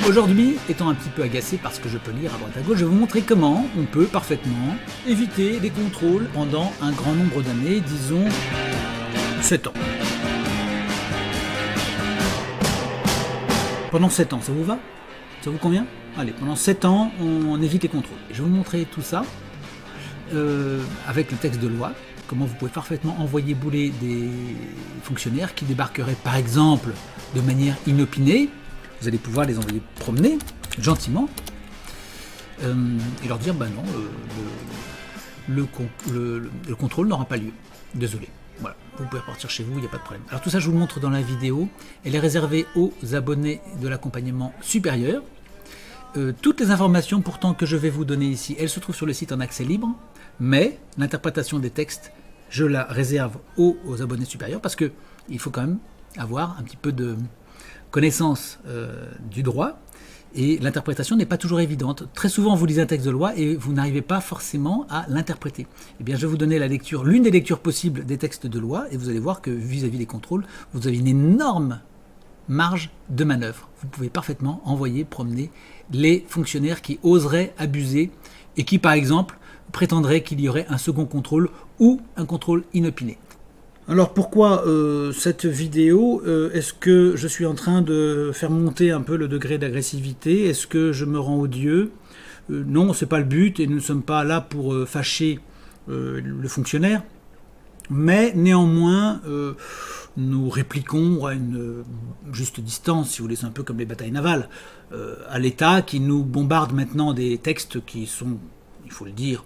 Aujourd'hui, étant un petit peu agacé par ce que je peux lire à droite à gauche, je vais vous montrer comment on peut parfaitement éviter les contrôles pendant un grand nombre d'années, disons 7 ans. Pendant 7 ans, ça vous va? Ça vous convient? Allez, pendant 7 ans, on évite les contrôles. Je vais vous montrer tout ça avec le texte de loi, comment vous pouvez parfaitement envoyer bouler des fonctionnaires qui débarqueraient par exemple de manière inopinée. Vous allez pouvoir les envoyer promener gentiment et leur dire bah non, le contrôle n'aura pas lieu. Désolé. Voilà, vous pouvez repartir chez vous, il n'y a pas de problème. Alors tout ça, je vous le montre dans la vidéo. Elle est réservée aux abonnés de l'accompagnement supérieur. Toutes les informations pourtant que je vais vous donner ici, elles se trouvent sur le site en accès libre, mais l'interprétation des textes, je la réserve aux abonnés supérieurs parce que il faut quand même avoir un petit peu de connaissance du droit et l'interprétation n'est pas toujours évidente. Très souvent, vous lisez un texte de loi et vous n'arrivez pas forcément à l'interpréter. Eh bien, je vais vous donner l'une des lectures possibles des textes de loi et vous allez voir que vis-à-vis des contrôles, vous avez une énorme marge de manœuvre. Vous pouvez parfaitement envoyer promener les fonctionnaires qui oseraient abuser et qui, par exemple, prétendraient qu'il y aurait un second contrôle ou un contrôle inopiné. Alors pourquoi cette vidéo? Est-ce que je suis en train de faire monter un peu le degré d'agressivité? Est-ce que je me rends odieux? Non, c'est pas le but et nous ne sommes pas là pour fâcher le fonctionnaire. Mais néanmoins, nous répliquons à une juste distance, si vous voulez, c'est un peu comme les batailles navales, à l'État qui nous bombarde maintenant des textes qui sont, il faut le dire,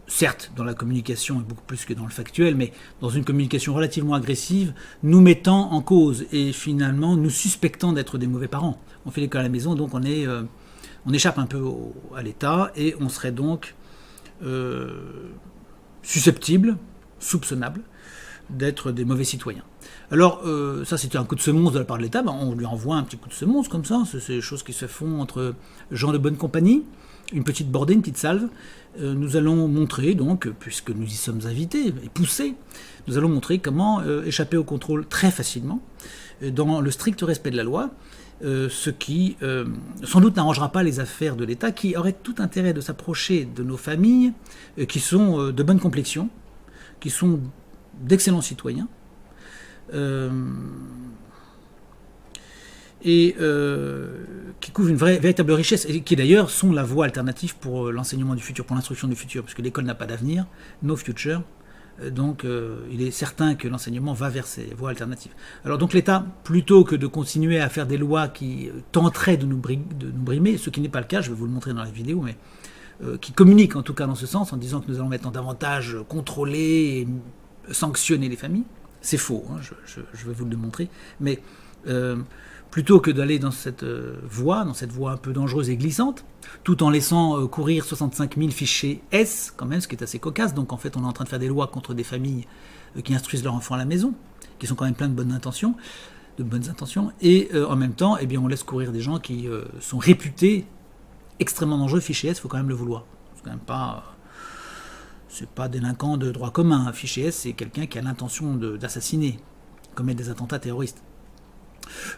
certes dans la communication et beaucoup plus que dans le factuel, mais dans une communication relativement agressive, nous mettant en cause et finalement nous suspectant d'être des mauvais parents. On fait l'école à la maison, donc on échappe un peu à l'État et on serait donc susceptible, soupçonnable d'être des mauvais citoyens. Alors ça c'était un coup de semonce de la part de l'État, on lui envoie un petit coup de semonce comme ça, c'est des choses qui se font entre gens de bonne compagnie, une petite bordée, une petite salve. Nous allons montrer donc, puisque nous y sommes invités et poussés, nous allons montrer comment échapper au contrôle très facilement, dans le strict respect de la loi, ce qui sans doute n'arrangera pas les affaires de l'État, qui aurait tout intérêt de s'approcher de nos familles, qui sont de bonne complexion, qui sont d'excellents citoyens, et qui couvrent une véritable richesse, et qui d'ailleurs sont la voie alternative pour l'enseignement du futur, pour l'instruction du futur, puisque l'école n'a pas d'avenir, no future, donc il est certain que l'enseignement va vers ces voies alternatives. Alors donc l'État, plutôt que de continuer à faire des lois qui tenteraient de nous brimer, ce qui n'est pas le cas, je vais vous le montrer dans la vidéo, mais qui communiquent en tout cas dans ce sens, en disant que nous allons maintenant davantage contrôler et sanctionner les familles, c'est faux, hein, je vais vous le démontrer, mais plutôt que d'aller dans cette voie un peu dangereuse et glissante, tout en laissant courir 65 000 fichiers S, quand même, ce qui est assez cocasse. Donc en fait, on est en train de faire des lois contre des familles qui instruisent leurs enfants à la maison, qui sont quand même pleins de bonnes intentions, et en même temps, eh bien, on laisse courir des gens qui sont réputés extrêmement dangereux. Fichier S, il faut quand même le vouloir. C'est quand même pas... c'est pas délinquant de droit commun. Un fichier S, c'est quelqu'un qui a l'intention d'assassiner, commettre des attentats terroristes.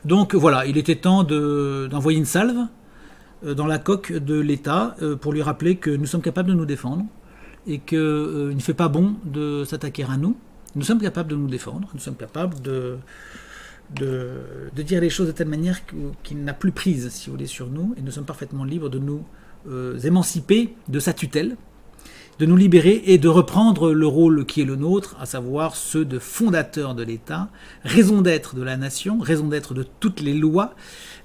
Donc voilà, il était temps d'envoyer une salve dans la coque de l'État pour lui rappeler que nous sommes capables de nous défendre et qu'il ne fait pas bon de s'attaquer à nous. Nous sommes capables de nous défendre, nous sommes capables de dire les choses de telle manière qu'il n'a plus prise, si vous voulez, sur nous, et nous sommes parfaitement libres de nous émanciper de sa tutelle, de nous libérer et de reprendre le rôle qui est le nôtre, à savoir ceux de fondateurs de l'État, raison d'être de la nation, raison d'être de toutes les lois.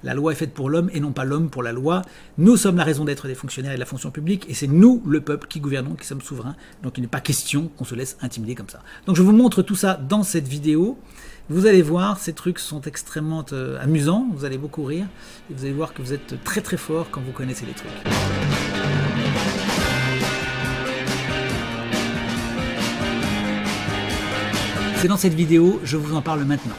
La loi est faite pour l'homme et non pas l'homme pour la loi. Nous sommes la raison d'être des fonctionnaires et de la fonction publique, et c'est nous, le peuple, qui gouvernons, qui sommes souverains. Donc il n'est pas question qu'on se laisse intimider comme ça. Donc je vous montre tout ça dans cette vidéo. Vous allez voir, ces trucs sont extrêmement amusants, vous allez beaucoup rire, et vous allez voir que vous êtes très très fort quand vous connaissez les trucs. C'est dans cette vidéo, je vous en parle maintenant.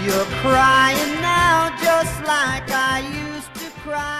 You're crying now just like I used to cry.